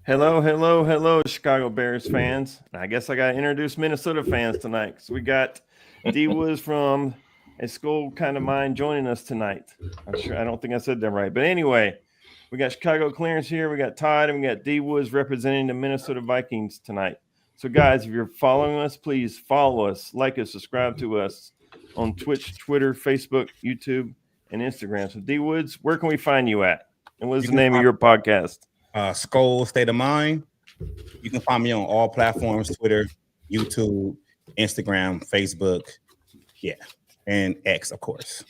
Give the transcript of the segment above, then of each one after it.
Hello, hello, hello, Chicago Bears fans. I guess I got to introduce Minnesota fans tonight. So we got D Woods from a Skol Kind of Mind joining us tonight. I don't think I said that right. But anyway, we got Chicago Clearance here. We got Todd and we got D Woods representing the Minnesota Vikings tonight. So, guys, if you're following us, please follow us, like us, subscribe to us on Twitch, Twitter, Facebook, YouTube, and Instagram. So, D Woods, where can we find you at? And what's the name of your podcast? Skol State of Mind. You can find me on all platforms: Twitter, YouTube, Instagram, Facebook, and X, of course.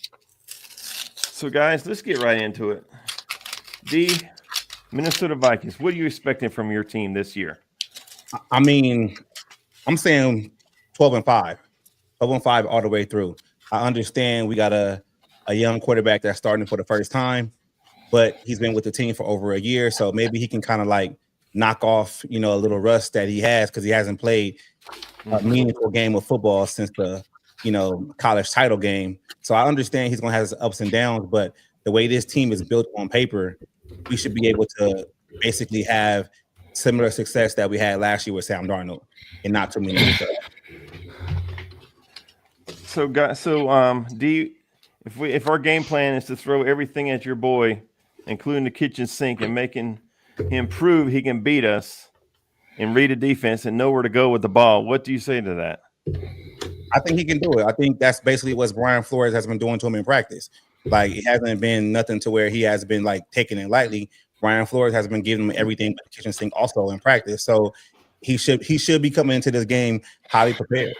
So, guys, let's get right into it. The Minnesota Vikings, what are you expecting from your team this year? I mean, I'm saying 12-5 all the way through. I understand we got a young quarterback that's starting for the first time, but he's been with the team for over a year, so maybe he can kind of like knock off, a little rust that he has because he hasn't played a meaningful game of football since the, college title game. So I understand he's going to have his ups and downs, but the way this team is built on paper, we should be able to basically have similar success that we had last year with Sam Darnold and not too many. So, guys, if our game plan is to throw everything at your boy, including the kitchen sink, and making him prove he can beat us and read a defense and know where to go with the ball, what do you say to that? I think he can do it. I think that's basically what Brian Flores has been doing to him in practice. Like, it hasn't been nothing to where he has been like taking it lightly. Brian Flores has been giving him everything but the kitchen sink also in practice. So he should be coming into this game highly prepared.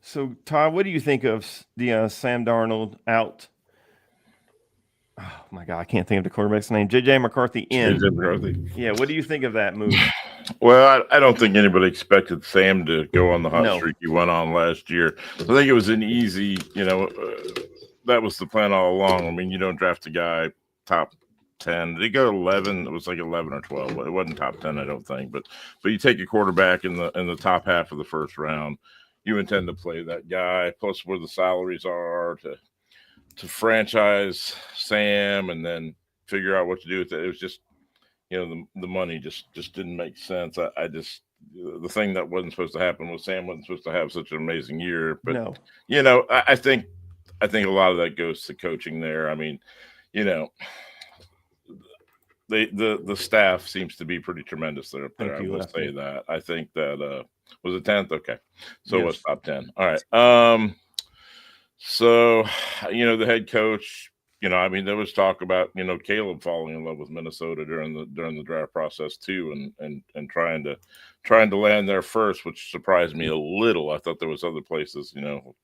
So, Todd, what do you think of the Sam Darnold out? Oh, my God, I can't think of the quarterback's name. J.J. McCarthy in. J.J. McCarthy. Yeah, what do you think of that move? Well, I don't think anybody expected Sam to go on the hot streak he went on last year. I think it was an easy, that was the plan all along. I mean, you don't draft a guy top 10. Did he go 11? It was like 11 or 12. It wasn't top 10, I don't think. But you take a quarterback in the top half of the first round, you intend to play that guy, plus where the salaries are to franchise Sam and then figure out what to do with it. It was just, the money just didn't make sense. I just, the thing that wasn't supposed to happen was Sam wasn't supposed to have such an amazing year. But, I think a lot of that goes to coaching there. I mean, the staff seems to be pretty tremendous there up there. I will say that. I think that was it 10th? Okay. So it was top 10. All right. So, the head coach, I mean, there was talk about, Caleb falling in love with Minnesota during the draft process too, and trying to land there first, which surprised me a little. I thought there was other places,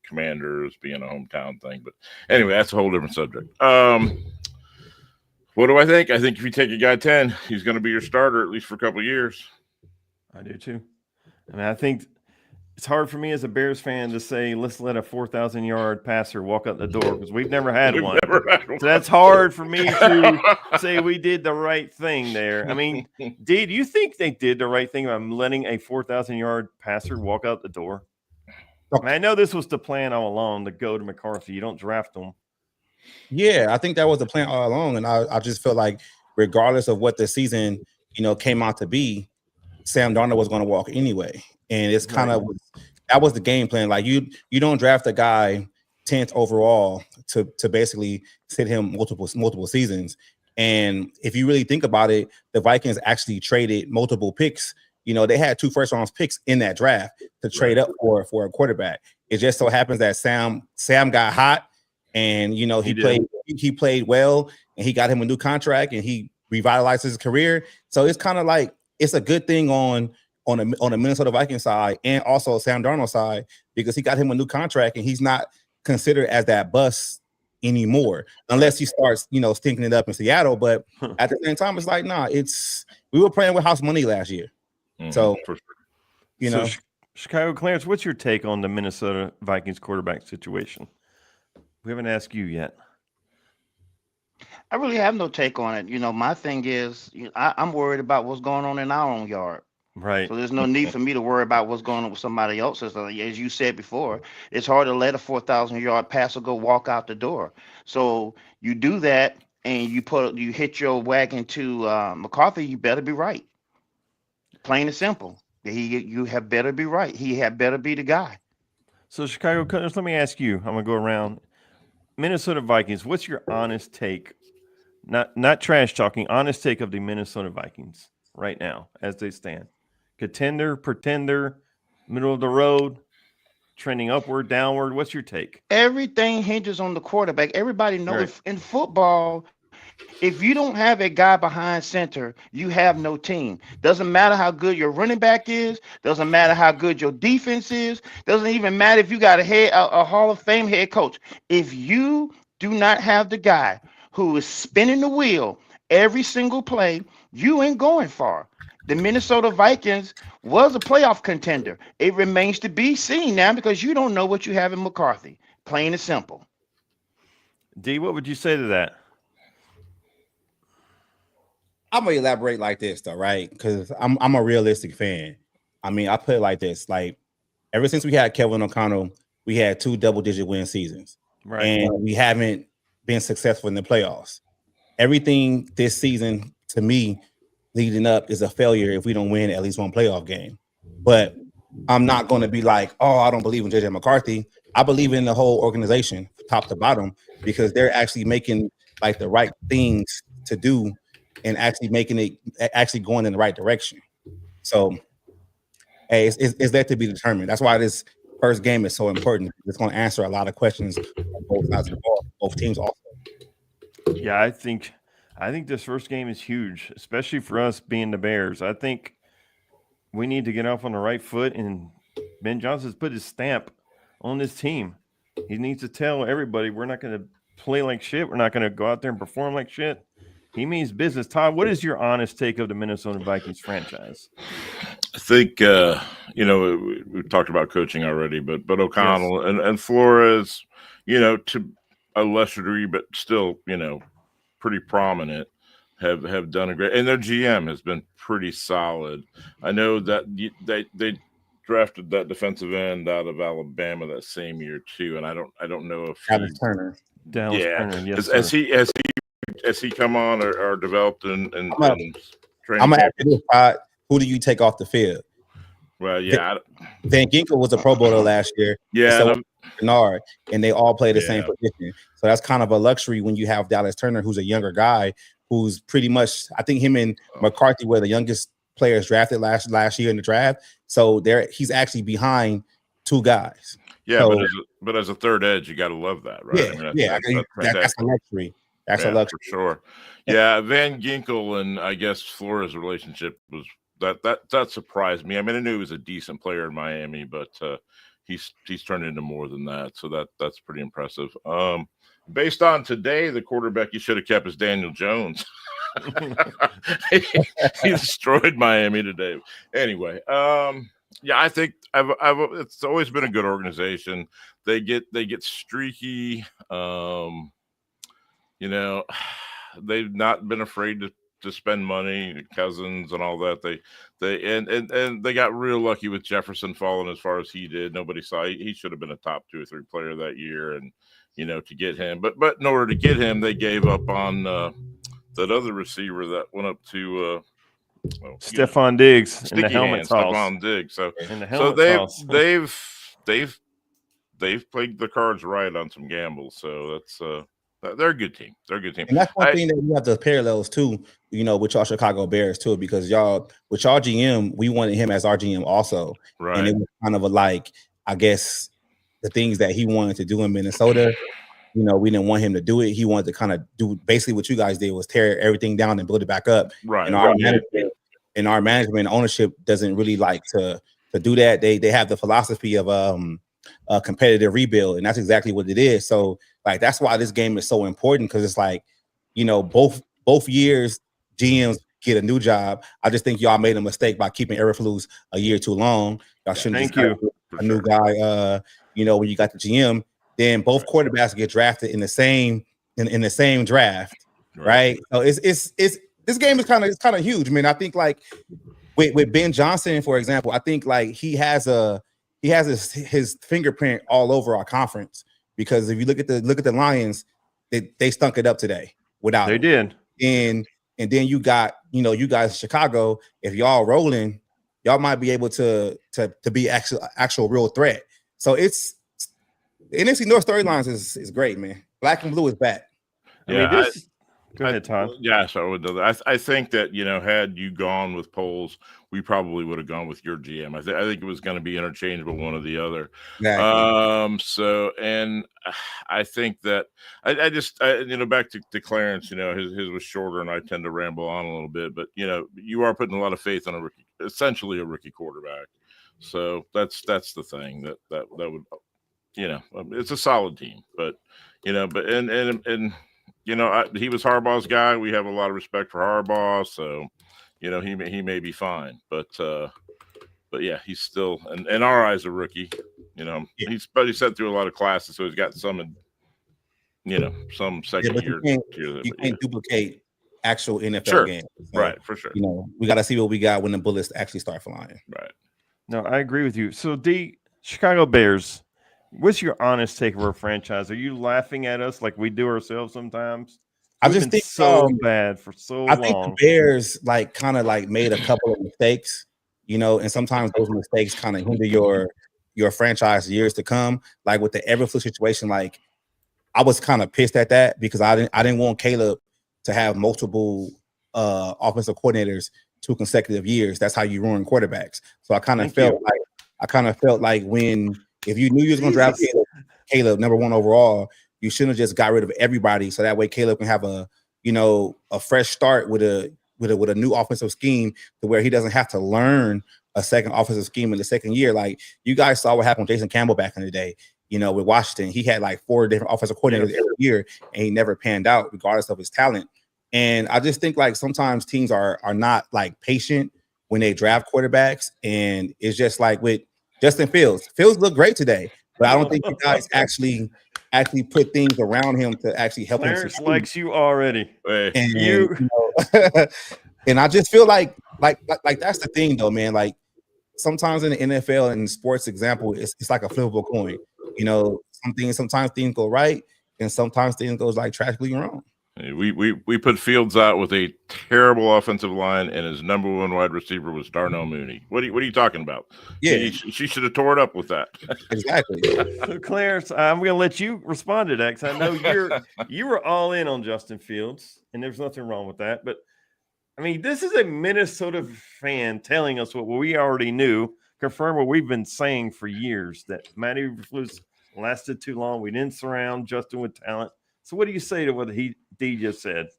Commanders being a hometown thing, but anyway, that's a whole different subject. What do I think? I think if you take a guy 10, he's going to be your starter at least for a couple of years. I do too. I mean, I think it's hard for me as a Bears fan to say, let's let a 4,000-yard passer walk out the door because we've never had one. So that's hard for me to say we did the right thing there. I mean, do you think they did the right thing by letting a 4,000-yard passer walk out the door? I mean, I know this was the plan all along to go to McCarthy. You don't draft them. Yeah, I think that was the plan all along. And I just feel like regardless of what the season, came out to be, Sam Darnold was going to walk anyway. And it's kind of that was the game plan. Like you don't draft a guy 10th overall to basically sit him multiple seasons. And if you really think about it, the Vikings actually traded multiple picks. They had 2 first-round picks in that draft to trade up for a quarterback. It just so happens that Sam got hot, and he played well, and he got him a new contract, and he revitalized his career. So it's kind of like it's a good thing on the Minnesota Vikings side and also Sam Darnold side because he got him a new contract and he's not considered as that bust anymore unless he starts, stinking it up in Seattle. But at the same time, it's like, we were playing with house money last year. So, for sure. So Chicago Clarence, what's your take on the Minnesota Vikings quarterback situation? We haven't asked you yet. I really have no take on it. My thing is, I'm worried about what's going on in our own yard. Right. So there's no need for me to worry about what's going on with somebody else's. As you said before, it's hard to let a 4,000-yard passer go walk out the door. So you do that and you hit your wagon to McCarthy, you better be right. Plain and simple. You have better be right. He had better be the guy. So Chicago Cubs, let me ask you. I'm gonna go around. Minnesota Vikings. What's your honest take? Not trash talking. Honest take of the Minnesota Vikings right now as they stand. Contender, pretender, middle of the road, trending upward, downward. What's your take? Everything hinges on the quarterback. Everybody knows Right. in football, if you don't have a guy behind center, you have no team. Doesn't matter how good your running back is. Doesn't matter how good your defense is. Doesn't even matter if you got a Hall of Fame head coach. If you do not have the guy who is spinning the wheel every single play, you ain't going far. The Minnesota Vikings was a playoff contender. It remains to be seen now because you don't know what you have in McCarthy. Plain and simple. D, what would you say to that? I'm gonna elaborate like this though, right? Because I'm a realistic fan. I mean, I put it like this: like ever since we had Kevin O'Connell, we had 2 double-digit win seasons, Right. and we haven't been successful in the playoffs. Everything this season, to me, leading up is a failure if we don't win at least one playoff game. But I'm not going to be like, oh, I don't believe in JJ McCarthy. I believe in the whole organization, top to bottom, because they're actually making like the right things to do and actually making it actually going in the right direction. So, hey, it's that to be determined. That's why this first game is so important. It's going to answer a lot of questions on both sides of the ball, both teams also. Yeah, I think this first game is huge, especially for us being the Bears. I think we need to get off on the right foot, and Ben Johnson's put his stamp on this team. He needs to tell everybody we're not going to play like shit. We're not going to go out there and perform like shit. He means business. Todd, what is your honest take of the Minnesota Vikings franchise? I think we talked about coaching already, but O'Connell and Flores, to a lesser degree, but still, pretty prominent, have done a great, and their GM has been pretty solid. I know that they drafted that defensive end out of Alabama that same year too, and I don't know if Dallas Turner. Turner, yes, has he come on or developed in training? I'm gonna ask you this, Todd. Who do you take off the field? Well, yeah, Van Ginkel was a Pro Bowler last year. Yeah, so Bernard, and they all play the same Yeah. position. So that's kind of a luxury when you have Dallas Turner, who's a younger guy, who's pretty much. I think him and McCarthy were the youngest players drafted last year in the draft. So he's actually behind 2 guys. Yeah, So, but as a third edge, you got to love that, right? That's a luxury. That's a luxury for sure. Yeah, Van Ginkel and I guess Flores' relationship was that surprised me. I mean, I knew he was a decent player in Miami, but he's turned into more than that. So that's pretty impressive. Based on today, the quarterback you should have kept is Daniel Jones. he destroyed Miami today. Anyway, yeah, I think it's always been a good organization. They get streaky. They've not been afraid to spend money, Cousins and all that. They they got real lucky with Jefferson falling as far as he did. Nobody saw he should have been a top 2 or 3 player that year, and to get him. But in order to get him, they gave up on that other receiver that went up to Stephon Diggs in the Sticky helmet Hands, toss. Stephon Diggs. So In the helmet toss. they've played the cards right on some gambles. So that's they're a good team. They're a good team. And that's one thing that you have to parallels too, with y'all Chicago Bears too, because with y'all GM, we wanted him as our GM also. Right. And it was kind of I guess the things that he wanted to do in Minnesota, we didn't want him to do it. He wanted to kind of do basically what you guys did, was tear everything down and build it back up. Right. And our management ownership doesn't really like to do that. They have the philosophy of a competitive rebuild, and that's exactly what it is. So that's why this game is so important, because it's both years GMs get a new job. I just think y'all made a mistake by keeping Eberflus a year too long. Y'all shouldn't Thank you. a new guy. When you got the GM, then both quarterbacks get drafted in the same draft, right? So it's this game is kind of huge. I mean, I think with Ben Johnson, for example, I think he has his fingerprint all over our conference, because if you look at the Lions, they stunk it up today. without They him. did. And then you got, you guys in Chicago, if y'all rolling, y'all might be able to be actual real threat. So it's the NFC North storylines is great, man. Black and blue is back. I mean, go ahead, Todd. Yeah, so I would do that. I think that, had you gone with polls, we probably would have gone with your GM. I think it was going to be interchangeable, one or the other. Exactly. So, and I think that I just back to Clarence, his was shorter, and I tend to ramble on a little bit, but you are putting a lot of faith on essentially a rookie quarterback. So that's the thing that would, it's a solid team, but he was Harbaugh's guy. We have a lot of respect for Harbaugh, so he may be fine, but yeah, he's still in our eyes a rookie. He's sat through a lot of classes, so he's got some some second year. You can't duplicate actual NFL games, so, right? For sure. We got to see what we got when the bullets actually start flying. Right. No, I agree with you. So, Chicago Bears, what's your honest take of our franchise? Are you laughing at us like we do ourselves sometimes? I just think so bad for so long. I think the Bears kind of made a couple of mistakes, and sometimes those mistakes kind of hinder your franchise years to come. Like with the Everflux situation, I was kind of pissed at that because I didn't want Caleb to have multiple offensive coordinators 2 consecutive years. That's how you ruin quarterbacks. So I kind of felt like if you knew you was going to draft Caleb number 1 overall, you shouldn't have just got rid of everybody. So that way Caleb can have a fresh start with a new offensive scheme to where he doesn't have to learn a second offensive scheme in the second year. Like you guys saw what happened with Jason Campbell back in the day, with Washington. He had 4 different offensive coordinators every year and he never panned out regardless of his talent. And I just think sometimes teams are not patient when they draft quarterbacks. And it's just like with Justin Fields. Fields looked great today, but I don't think you guys actually put things around him to actually help him. Clarence likes you already. And, and I just feel like that's the thing though, man. Sometimes in the NFL and sports example, it's like a flippable coin. Sometimes things go right and sometimes things goes tragically wrong. We put Fields out with a terrible offensive line, and his number 1 wide receiver was Darnell Mooney. What are you talking about? Yeah, she should have tore it up with that. Exactly. So Clarence, I'm going to let you respond to that because I know you were all in on Justin Fields, and there's nothing wrong with that. But I mean, this is a Minnesota fan telling us what we already knew, confirm what we've been saying for years, that Matty Eberflus lasted too long. We didn't surround Justin with talent. So what do you say to what D just said?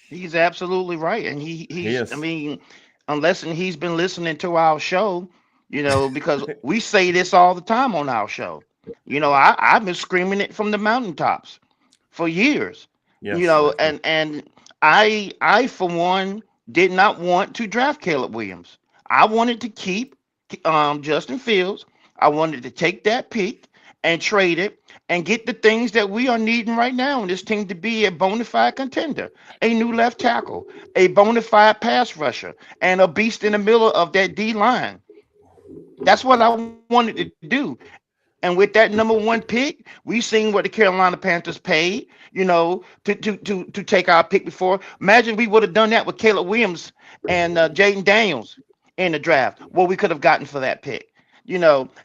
He's absolutely right. And Yes. I mean, unless he's been listening to our show, because we say this all the time on our show. I've been screaming it from the mountaintops for years. Yes, and I for one did not want to draft Caleb Williams. I wanted to keep Justin Fields. I wanted to take that pick and trade it and get the things that we are needing right now in this team to be a bona fide contender, a new left tackle, a bona fide pass rusher, and a beast in the middle of that D line. That's what I wanted to do. And with that number 1 pick, we seen what the Carolina Panthers paid, to take our pick before. Imagine we would have done that with Caleb Williams and Jaden Daniels in the draft. What we could have gotten for that pick,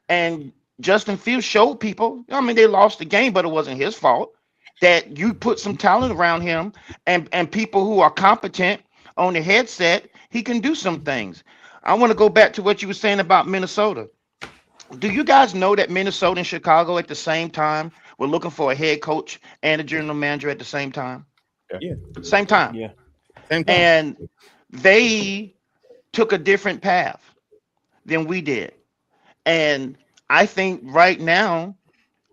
and Justin Fields showed people, they lost the game, but it wasn't his fault, that you put some talent around him and people who are competent on the headset, he can do some things. I want to go back to what you were saying about Minnesota. Do you guys know that Minnesota and Chicago at the same time were looking for a head coach and a general manager at the same time? Yeah. Same time. Yeah. Same time. And they took a different path than we did. And I think right now,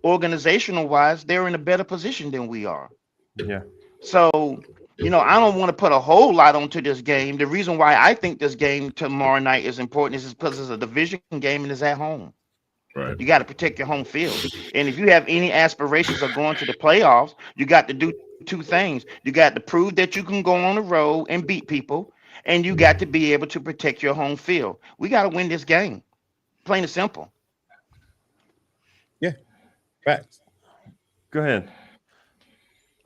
organizational wise, they're in a better position than we are. Yeah. So, I don't want to put a whole lot onto this game. The reason why I think this game tomorrow night is important is because it's a division game and it's at home. Right. You got to protect your home field. And if you have any aspirations of going to the playoffs, you got to do 2 things. You got to prove that you can go on the road and beat people, and you got to be able to protect your home field. We got to win this game. Plain and simple. Yeah. Facts. Go ahead.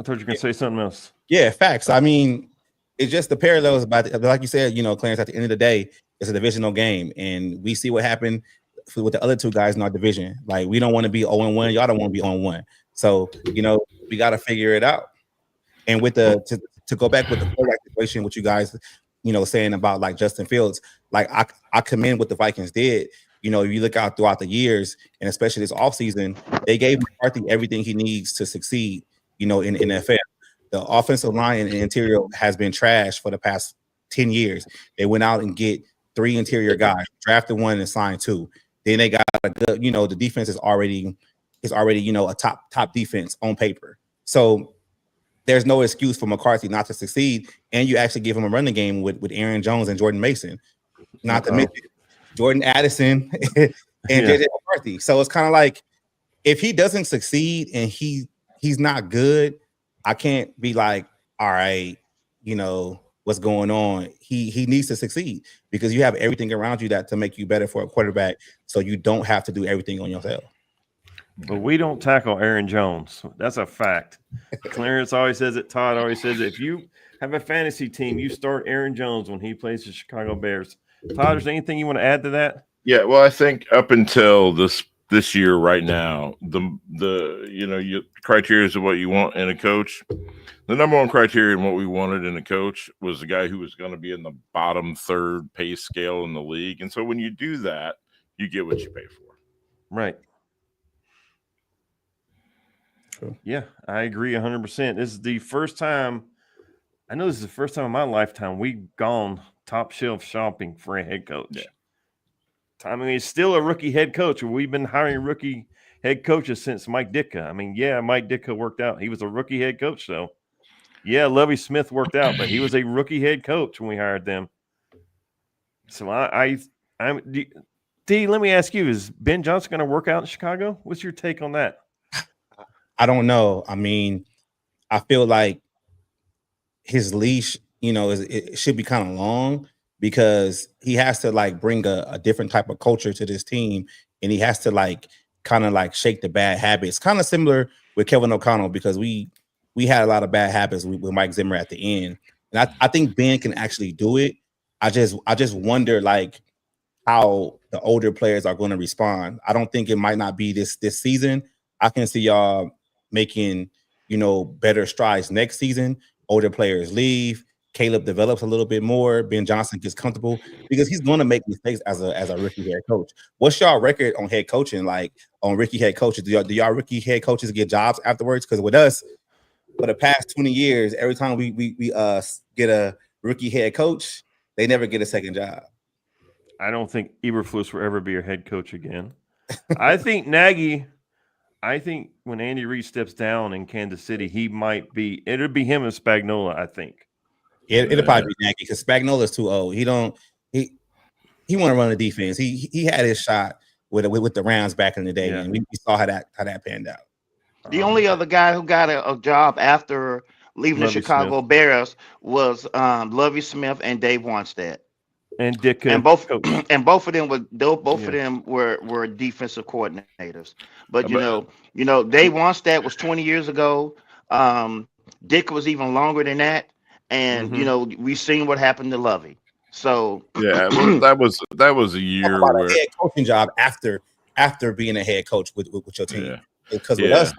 thought you were going to say something else. Yeah, facts. I mean, it's just the parallels about like you said, Clarence, at the end of the day, it's a divisional game. And we see what happened with the other two guys in our division. Like, we don't want to be 0-1. Y'all don't want to be 0-1. So, we got to figure it out. And with to go back with the quarterback situation, what you guys, saying about like Justin Fields, like I commend what the Vikings did. If you look out throughout the years, and especially this offseason, they gave McCarthy everything he needs to succeed, in NFL. The offensive line and interior has been trash for the past 10 years. They went out and get 3 interior guys, drafted 1 and signed 2. Then they got a good, the defense is already a top defense on paper. So there's no excuse for McCarthy not to succeed. And you actually give him a running game with Aaron Jones and Jordan Mason, not to mention Jordan Addison and JJ McCarthy. So it's kind of like, if he doesn't succeed and he's not good, I can't be like, all right, what's going on. He needs to succeed, because you have everything around you that to make you better for a quarterback, so you don't have to do everything on yourself. But we don't tackle Aaron Jones. That's a fact. Clarence always says it. Todd always says it. If you have a fantasy team, you start Aaron Jones when he plays the Chicago Bears. Todd, is there anything you want to add to that? Yeah, well, I think up until this year right now, your criteria of what you want in a coach, the number one criteria in what we wanted in a coach was a guy who was going to be in the bottom 3rd pay scale in the league. And so when you do that, you get what you pay for. Right. True. Yeah, I agree 100%. This is the first time, I know this is the first time in my lifetime we've gone top shelf shopping for a head coach. Yeah. I mean, he's still a rookie head coach. We've been hiring rookie head coaches since Mike Ditka. I mean, yeah, Mike Ditka worked out. He was a rookie head coach, though. Yeah, Lovie Smith worked out, but he was a rookie head coach when we hired them. So D, let me ask you, is Ben Johnson going to work out in Chicago? What's your take on that? I don't know. I mean, I feel like his leash, it should be kind of long, because he has to like bring a different type of culture to this team, and he has to like kind of like shake the bad habits. Kind of similar with Kevin O'Connell, because we had a lot of bad habits with Mike Zimmer at the end, and I think Ben can actually do it. I just wonder like how the older players are going to respond. I don't think it might not be this season. I can see y'all making better strides next season. Older players leave. Caleb develops a little bit more. Ben Johnson gets comfortable, because he's going to make mistakes as a rookie head coach. What's y'all record on head coaching? Like, on rookie head coaches, do y'all rookie head coaches get jobs afterwards? Because with us, for the past 20 years, every time we get a rookie head coach, they never get a second job. I don't think Eberflus will ever be a head coach again. I think Nagy. I think when Andy Reid steps down in Kansas City, it'll be him and Spagnuolo, I think. It'll probably be Nagy, because Spagnola's too old. He want to run the defense. He had his shot with the Rams back in the day, and we saw how that panned out. The only other guy who got a job after leaving the Chicago Bears was Lovie Smith and Dave Wanstead. And Dick, and both of them were defensive coordinators. But Dave Wanstead was 20 years ago. Dick was even longer than that, and we've seen what happened to Lovey. So yeah, well, that was a year where a head coaching job after being a head coach with your team. Because with us,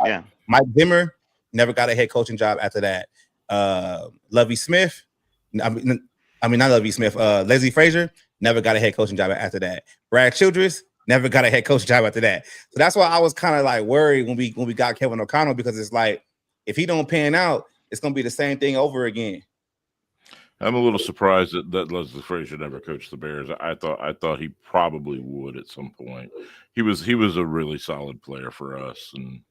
Mike Zimmer never got a head coaching job after that. Lovie Smith, I mean, not Lovie Smith. Leslie Frazier never got a head coaching job after that. Brad Childress never got a head coaching job after that. So that's why I was kind of like worried when we got Kevin O'Connell, because it's like, if he don't pan out, it's gonna be the same thing over again. I'm a little surprised that Leslie Frazier never coached the Bears. I thought he probably would at some point. He was a really solid player for us, and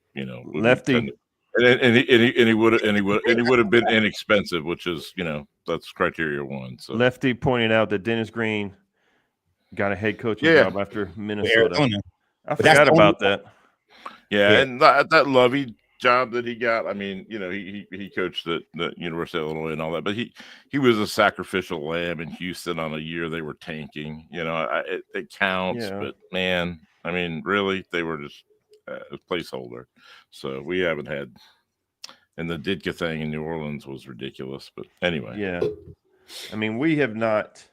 lefty. And he would have been inexpensive, which is that's criteria 1. So Lefty pointed out that Dennis Green got a head coaching job after Minnesota. I forgot about that. Yeah, and that Lovey job that he got. I mean, he coached at the University of Illinois and all that, but he was a sacrificial lamb in Houston on a year they were tanking. It counts, but man, I mean, really, they were just a placeholder. So we haven't had And the Ditka thing in New Orleans was ridiculous. But anyway. Yeah. I mean, we have not.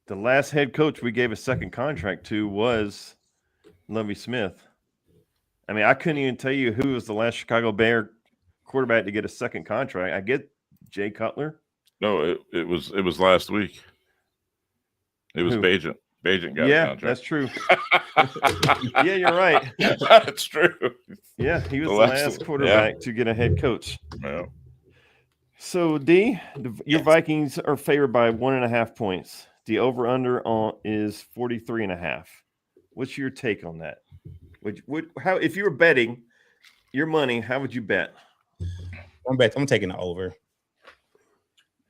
The last head coach we gave a second contract to was Lovie Smith. I mean, I couldn't even tell you who was the last Chicago Bear quarterback to get a second contract. I get Jay Cutler. No, it was last week. It was Bajent. Bajent got a contract. That's true. Yeah, you're right. That's true. Yeah, he was the last quarterback to get a head coach. Yeah. So, D, your Vikings are favored by 1.5 points. The over-under is 43.5. What's your take on that? How if you were betting your money, how would you bet? I'm taking the over.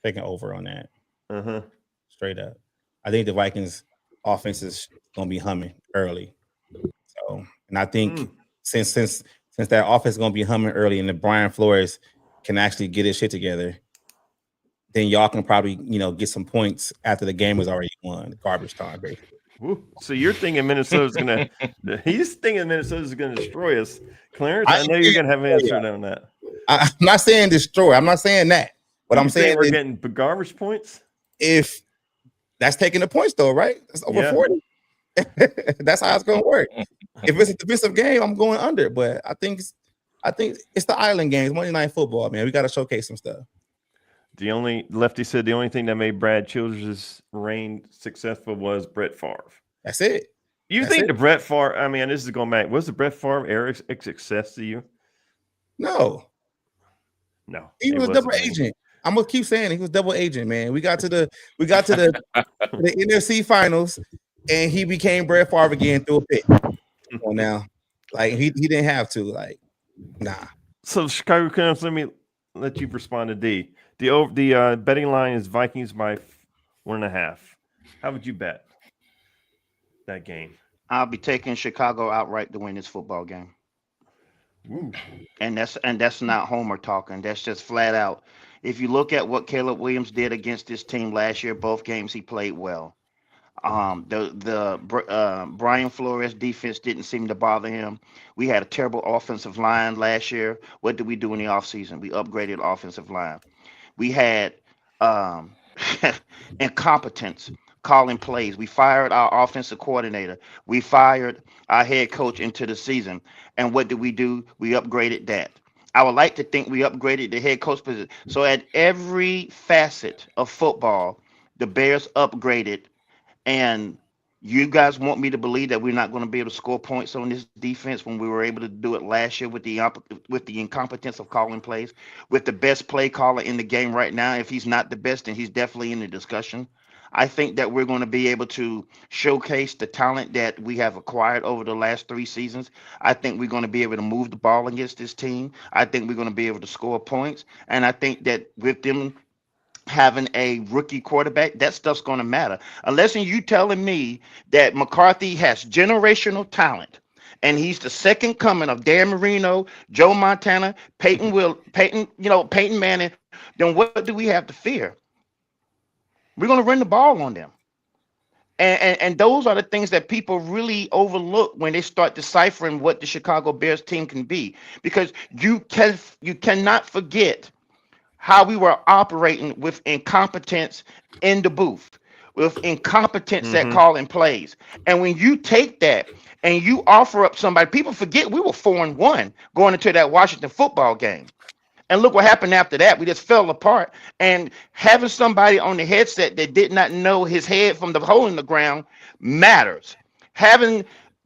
Taking over on that. Straight up. I think the Vikings offense is gonna be humming early. So, and I think since that offense is gonna be humming early and the Brian Flores can actually get his shit together, then y'all can probably, get some points after the game is already won. Garbage time, basically. So you're thinking Minnesota's gonna? He's thinking Minnesota's gonna destroy us, Clarence. I know you're gonna have an answer on that. I'm not saying destroy. I'm not saying that. But I'm saying we're getting garbage points. If that's taking the points, though, right? That's over 40. That's how it's gonna work. If it's a defensive game, I'm going under. But I think it's the island games, Monday Night Football, man. We got to showcase some stuff. Lefty said the only thing that made Brad Childress' reign successful was Brett Favre. That's it. The Brett Favre? I mean, this is going back. Was the Brett Favre era a success to you? No. He was a double agent. I'm gonna keep saying he was double agent, man. We got to the the NFC finals, and he became Brett Favre again through a pick. Well, now, like he didn't have to, like, nah. So Chicago Cubs, let me let you respond to D. The betting line is Vikings by 1.5. How would you bet that game? I'll be taking Chicago outright to win this football game. Ooh. And that's not Homer talking. That's just flat out. If you look at what Caleb Williams did against this team last year, both games he played well. Brian Flores defense didn't seem to bother him. We had a terrible offensive line last year. What did we do in the offseason? We upgraded offensive line. We had incompetence calling plays. We fired our offensive coordinator. We fired our head coach into the season. And what did we do? We upgraded that. I would like to think we upgraded the head coach position. So at every facet of football, the Bears upgraded. And you guys want me to believe that we're not going to be able to score points on this defense when we were able to do it last year with the incompetence of calling plays, with the best play caller in the game right now. If he's not the best, then he's definitely in the discussion. I think that we're going to be able to showcase the talent that we have acquired over the last 3 seasons. I think we're going to be able to move the ball against this team. I think we're going to be able to score points. And I think that with them having a rookie quarterback, that stuff's going to matter. Unless you telling me that McCarthy has generational talent and he's the second coming of Dan Marino, Joe Montana, Peyton Manning, then what do we have to fear? We're going to run the ball on them. And those are the things that people really overlook when they start deciphering what the Chicago Bears team can be. Because you cannot forget how we were operating with incompetence in the booth, with incompetence at calling plays. And when you take that and you offer up somebody, people forget we were 4-1 going into that Washington football game. And look what happened after that. We just fell apart. And having somebody on the headset that did not know his head from the hole in the ground matters. Having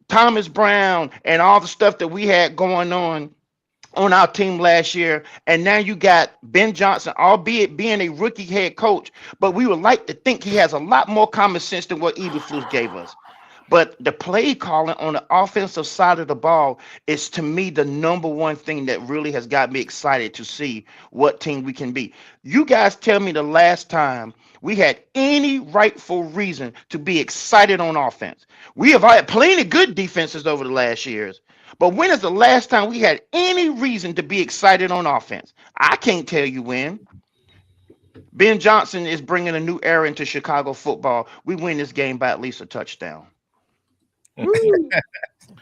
Thomas Brown and all the stuff that we had going on our team last year, and now you got Ben Johnson, albeit being a rookie head coach, but we would like to think he has a lot more common sense than what Eberflus gave us. But the play calling on the offensive side of the ball is, to me, the number one thing that really has got me excited to see what team we can be. You guys tell me the last time we had any rightful reason to be excited on offense. We have had plenty of good defenses over the last years. But when is the last time we had any reason to be excited on offense? I can't tell you when. Ben Johnson is bringing a new era into Chicago football. We win this game by at least a touchdown.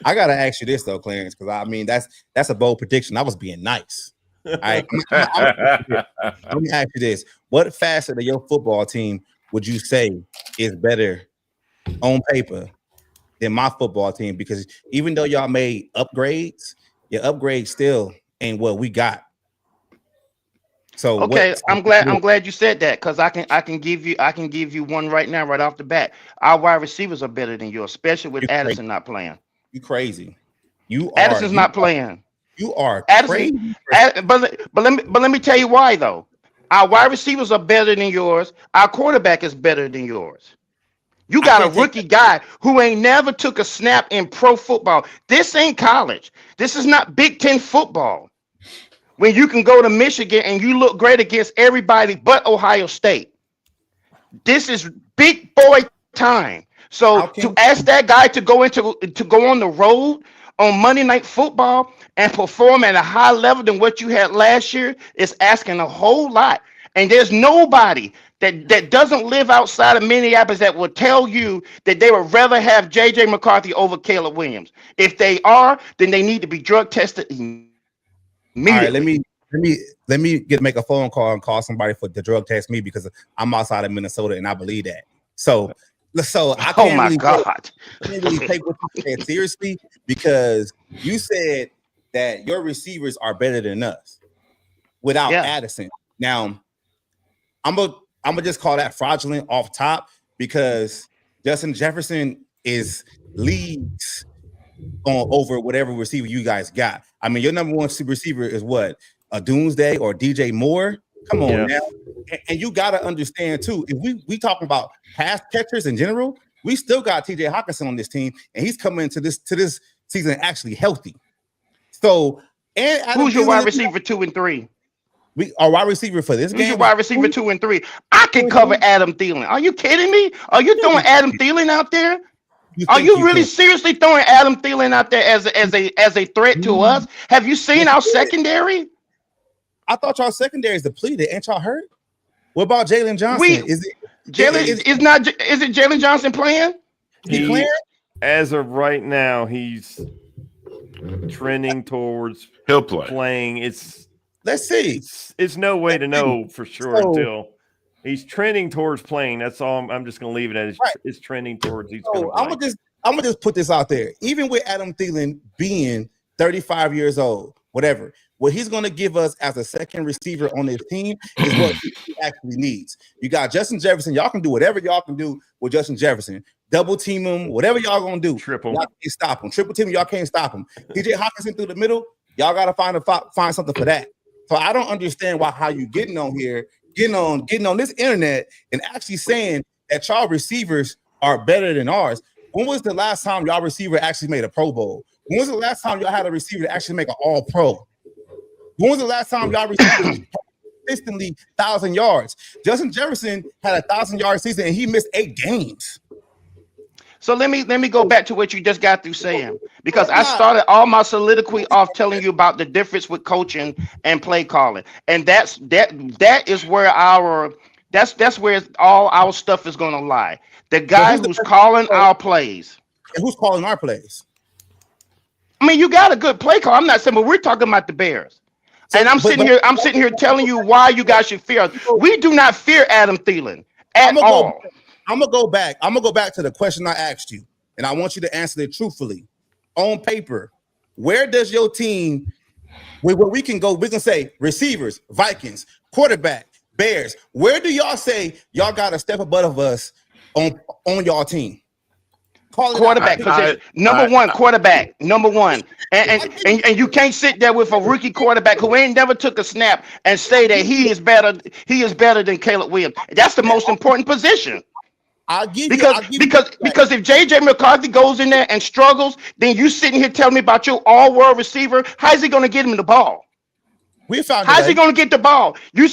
I gotta ask you this though, Clarence, because I mean that's a bold prediction. I was being nice. All right, let me ask you this: what facet of your football team would you say is better on paper than my football team? Because even though y'all made upgrades, your upgrades still ain't what we got. So okay, I'm glad you said that, because I can give you one right now, right off the bat. Our wide receivers are better than yours, especially with Addison not playing. You crazy? Addison's not playing. You are Addison, crazy. but let me tell you why though. Our wide receivers are better than yours. Our quarterback is better than yours. You got a rookie guy who ain't never took a snap in pro football. This ain't college. This is not Big Ten football. When you can go to Michigan and you look great against everybody but Ohio State. This is big boy time. So to ask that guy to go on the road on Monday Night Football and perform at a higher level than what you had last year is asking a whole lot. And there's nobody that doesn't live outside of Minneapolis that will tell you that they would rather have J.J. McCarthy over Caleb Williams. If they are, then they need to be drug tested immediately. All right, let me make a phone call and call somebody to drug test me, because I'm outside of Minnesota and I believe that. So I can't really take what you said seriously, because you said that your receivers are better than us without Addison. Now, I'm gonna just call that fraudulent off top, because Justin Jefferson is leagues over whatever receiver you guys got. I mean, your number one receiver is what? A Doomsday or DJ Moore? Come on now. And you got to understand too, if we talking about pass catchers in general, we still got TJ Hawkinson on this team, and he's coming into this season actually healthy. So, and who's your wide receiver 2 and 3? Our wide receiver for this game. Who's your wide receiver 2 and 3? I can cover Adam Thielen. Are you kidding me? Are you throwing Adam Thielen out there? Are you really seriously throwing Adam Thielen out there as a threat to us? Have you seen our secondary? I thought y'all secondary is depleted. Ain't y'all hurt? What about Jalen Johnson? Is it Jalen Johnson playing? As of right now, he's trending towards he'll play. Playing. Let's see. It's no way to know for sure until he's trending towards playing. That's all. I'm just going to leave it at. It's trending towards. He's going to play. I'm gonna just put this out there. Even with Adam Thielen being 35 years old, whatever, what he's going to give us as a second receiver on his team is what he actually needs. You got Justin Jefferson. Y'all can do whatever y'all can do with Justin Jefferson. Double team him, whatever y'all gonna do. Triple. Y'all can't stop him. Triple team, y'all can't stop him. TJ Hawkinson through the middle. Y'all gotta find something for that. So I don't understand how you getting on here, getting on this internet and actually saying that y'all receivers are better than ours. When was the last time y'all receiver actually made a Pro Bowl? When was the last time y'all had a receiver to actually make an All-Pro? When was the last time y'all received consistently 1,000 yards? Justin Jefferson had a 1,000-yard season and he missed 8 games. So let me go back to what you just got through saying, because I started all my soliloquy off telling you about the difference with coaching and play calling, and that is where that's where all our stuff is going to lie. The guy who's calling our plays. And who's calling our plays? I mean, you got a good play call. I'm not saying, but we're talking about the Bears. And I'm sitting here telling you why you guys should fear us. We do not fear Adam Thielen at all. I'm gonna go back to the question I asked you, and I want you to answer it truthfully. On paper, where does your team, where we can go, we can say receivers, Vikings, quarterback, Bears. Where do y'all say y'all got a step above us on y'all team? Quarterback position. Number one, quarterback. Number one. And you can't sit there with a rookie quarterback who ain't never took a snap and say that he is better than Caleb Williams. That's the most important position. Because if J.J. McCarthy goes in there and struggles, then you sitting here telling me about your all-world receiver. How's he going to get him the ball? How's he going to get the ball? You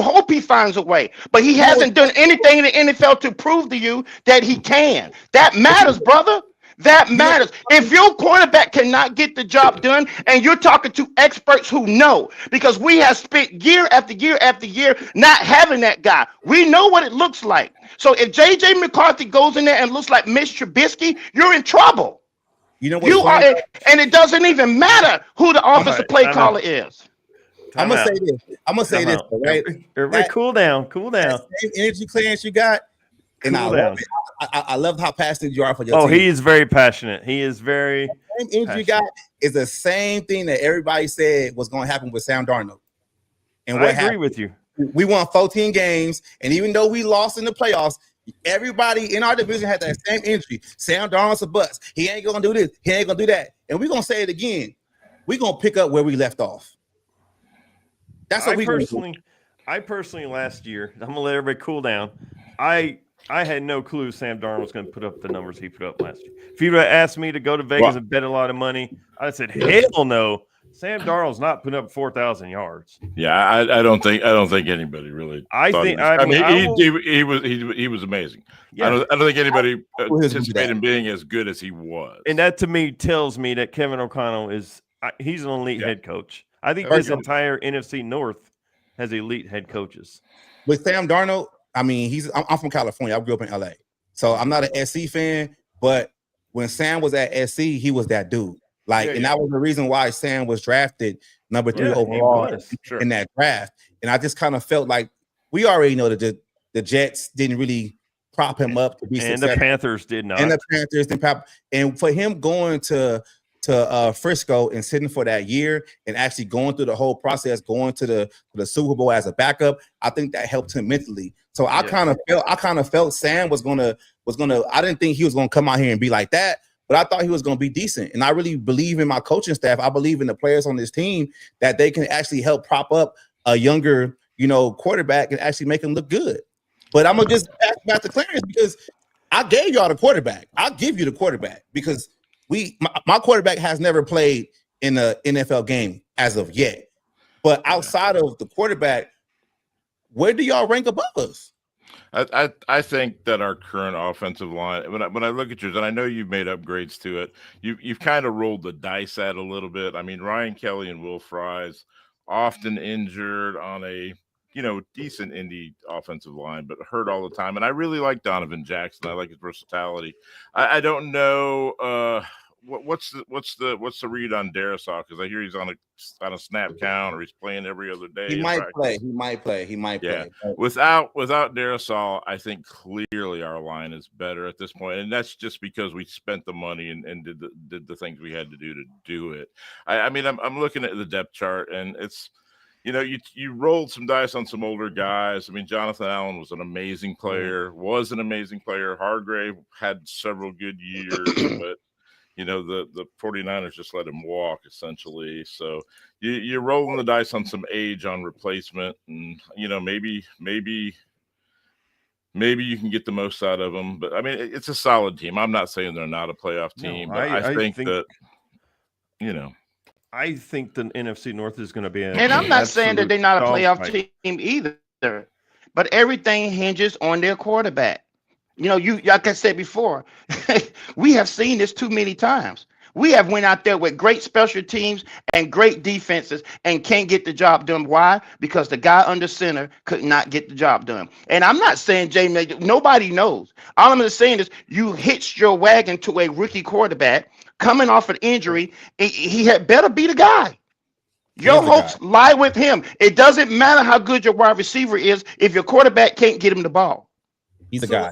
hope he finds a way, but he hasn't done anything in the NFL to prove to you that he can. That matters, brother. That matters. If your quarterback cannot get the job done, and you're talking to experts who know, because we have spent year after year after year not having that guy. We know what it looks like. So if J.J. McCarthy goes in there and looks like Mitch Trubisky, you're in trouble. You know what? And it doesn't even matter who the offensive play caller is. I'm gonna say this. I'm gonna say this, right? Everybody, cool down. That same energy clearance you got, and I love it. I love how passionate you are for your team. He is very passionate. He is very same energy you got is the same thing that everybody said was going to happen with Sam Darnold. And what I agree with you. We won 14 games, and even though we lost in the playoffs, everybody in our division had that same energy. Sam Darnold's a bust. He ain't gonna do this. He ain't gonna do that. And we're gonna say it again. We're gonna pick up where we left off. That's what I personally last year, I'm gonna let everybody cool down. I had no clue Sam Darnold was going to put up the numbers he put up last year. If you would have asked me to go to Vegas and bet a lot of money, I said, hell no. Sam Darnold's not putting up 4,000 yards. Yeah, I don't think anybody really. He was amazing. Yeah. I don't think anybody anticipated him being as good as he was. And that to me tells me that Kevin O'Connell he's an elite head coach. I think this entire NFC North has elite head coaches. With Sam Darnold, I mean, I'm from California. I grew up in LA. So I'm not an SC fan, but when Sam was at SC, he was that dude. And that was the reason why Sam was drafted number 3 overall in that draft. And I just kind of felt like we already know that the Jets didn't really prop him up to be successful. And the Panthers did not. And the Panthers didn't prop. And for him going to Frisco and sitting for that year and actually going through the whole process, going to the Super Bowl as a backup, I think that helped him mentally. So I kind of felt Sam was gonna. I didn't think he was gonna come out here and be like that, but I thought he was gonna be decent. And I really believe in my coaching staff. I believe in the players on this team that they can actually help prop up a younger, quarterback and actually make him look good. But I'm gonna just ask about the Clarence because I gave y'all the quarterback. I'll give you the quarterback because my quarterback has never played in an NFL game as of yet. But outside of the quarterback, where do y'all rank above us? I think that our current offensive line, when I look at yours, and I know you've made upgrades to it, you've kind of rolled the dice at a little bit. I mean, Ryan Kelly and Will Fries often injured on a decent indie offensive line, but hurt all the time. And I really like Donovan Jackson. I like his versatility. I don't know what's the read on Darisaw, because I hear he's on a snap count or he's playing every other day. He might play. Yeah. Without Darisaw, I think clearly our line is better at this point, and that's just because we spent the money and did the things we had to do it. I mean, I'm looking at the depth chart, and it's you rolled some dice on some older guys. I mean, Jonathan Allen was an amazing player. Hargrave had several good years, but the 49ers just let him walk essentially. So you're rolling the dice on some age on replacement, and maybe you can get the most out of them. But I mean, it's a solid team. I'm not saying they're not a playoff team, but I think that I think the NFC North is going to be and I'm not saying that they're not a playoff team either, but everything hinges on their quarterback. Like I said before, we have seen this too many times. We have went out there with great special teams and great defenses and can't get the job done. Why? Because the guy under center could not get the job done. And I'm not saying nobody knows. All I'm just saying is you hitched your wagon to a rookie quarterback coming off an injury. He had better be the guy. Your hopes lie with him. It doesn't matter how good your wide receiver is if your quarterback can't get him the ball. He's the guy.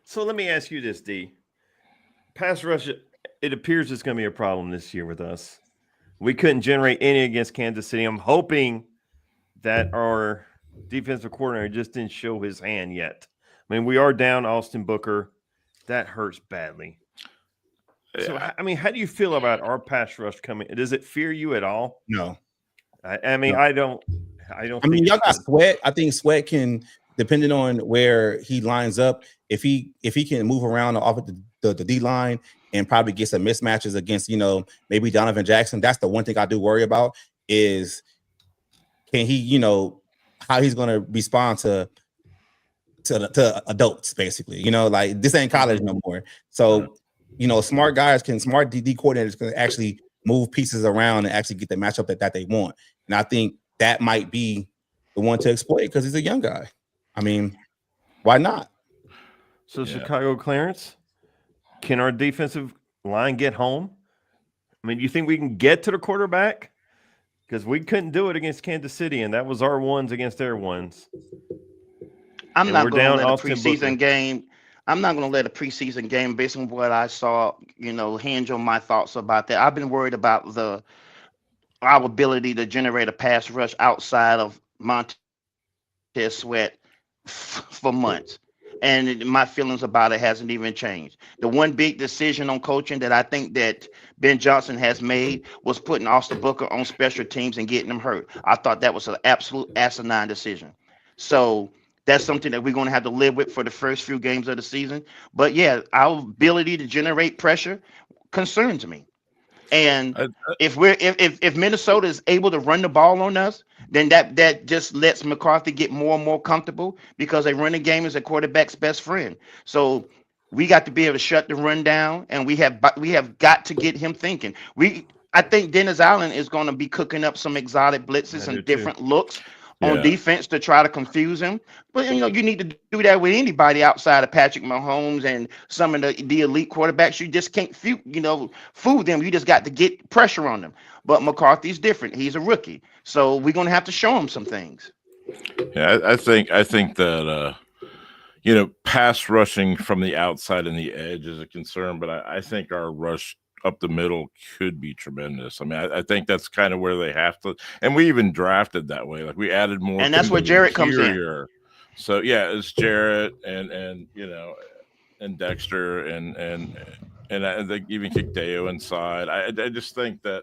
So let me ask you this, D. Pass rush, it appears it's going to be a problem this year with us. We couldn't generate any against Kansas City. I'm hoping that our defensive coordinator just didn't show his hand yet. I mean, we are down Austin Booker. That hurts badly. Yeah. So, I mean, how do you feel about our pass rush coming? Does it fear you at all? No. I mean, no. I don't. I mean, y'all got Sweat. I think Sweat can, depending on where he lines up, if he can move around off of the D line and probably get some mismatches against, maybe Donovan Jackson. That's the one thing I do worry about is can he, how he's going to respond to adults, basically. Like this ain't college no more. So, smart DD coordinators can actually move pieces around and actually get the matchup that they want. And I think that might be the one to exploit because he's a young guy. I mean, why not? So Chicago, Clarence, can our defensive line get home? I mean, do you think we can get to the quarterback? because we couldn't do it against Kansas City, and that was our ones against their ones. I'm And not we're going to down let a Austin preseason Booker. game. I'm not going to let a preseason game, based on what I saw, hinge on my thoughts about that. I've been worried about our ability to generate a pass rush outside of Montez Sweat for months. And my feelings about it hasn't even changed. The one big decision on coaching that I think that Ben Johnson has made was putting Austin Booker on special teams and getting him hurt. I thought that was an absolute asinine decision. So that's something that we're going to have to live with for the first few games of the season. But yeah, our ability to generate pressure concerns me. And if Minnesota is able to run the ball on us, then that just lets McCarthy get more and more comfortable, because a running game is a quarterback's best friend. So we got to be able to shut the run down, and we have got to get him thinking. I think Dennis Allen is going to be cooking up some exotic blitzes and different looks on defense to try to confuse him. But you need to do that with anybody outside of Patrick Mahomes and some of the elite quarterbacks. You just can't fool them. You just got to get pressure on them. But McCarthy's different. He's a rookie, so we're going to have to show him some things. Yeah, I think that pass rushing from the outside and the edge is a concern, but I think our rush up the middle could be tremendous. I mean, I think that's kind of where they have to, and we even drafted that way. Like we added more, and that's where Jarrett comes in. So yeah, it's Jarrett and Dexter and I think even kick Deo inside. I just think that.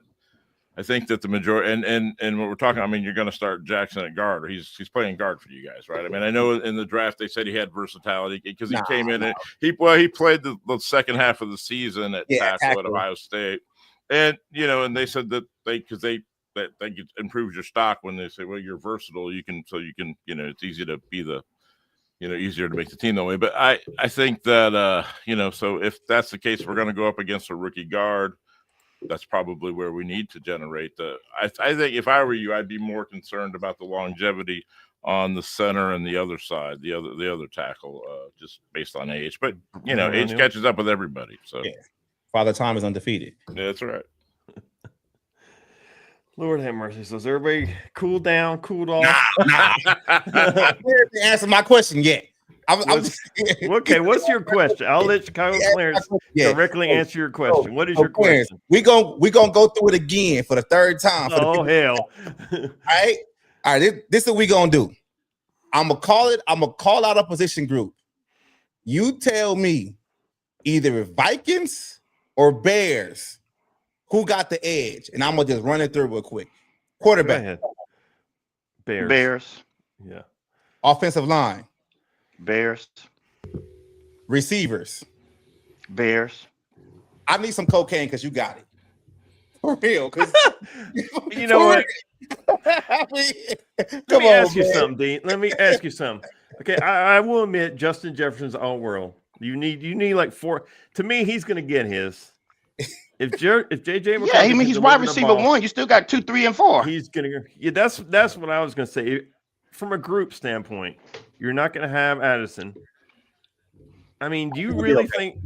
I think that the majority and what we're talking, I mean, you're going to start Jackson at guard, or he's playing guard for you guys, right? I mean, I know in the draft they said he had versality because he came in and he played the second half of the season at tackle at Ohio State, and and they said that they improves your stock when they say, well, you're versatile, you can it's easy to be the easier to make the team that way. But I think that so if that's the case, we're going to go up against a rookie guard. That's probably where we need to generate I think if I were you, I'd be more concerned about the longevity on the center and the other side, the other tackle, just based on age. But age catches up with everybody. So Father Time is undefeated. Yeah, that's right. Lord have mercy. So is everybody cooled off? Nah. I didn't answer my question yet. Okay, what's your question? I'll let Chicago Clarence directly answer your question. What is your question? We're gonna go through it again for the third time. Oh, hell. All right. This is what we're gonna do. I'm gonna call out a position group. You tell me either Vikings or Bears who got the edge, and I'm gonna just run it through real quick. Quarterback. Bears. Yeah. Offensive line. Bears. Receivers. Bears. I need some cocaine because you got it. For real. You know what? Let me ask you something, Dean. Let me ask you something. Okay, I will admit Justin Jefferson's all world. You need like 4. To me, he's gonna get his. If JJ McCarthy, he's wide receiver 1. You still got 2, 3, and 4. He's gonna. Yeah, that's what I was gonna say. From a group standpoint, you're not going to have Addison. I mean, do you really think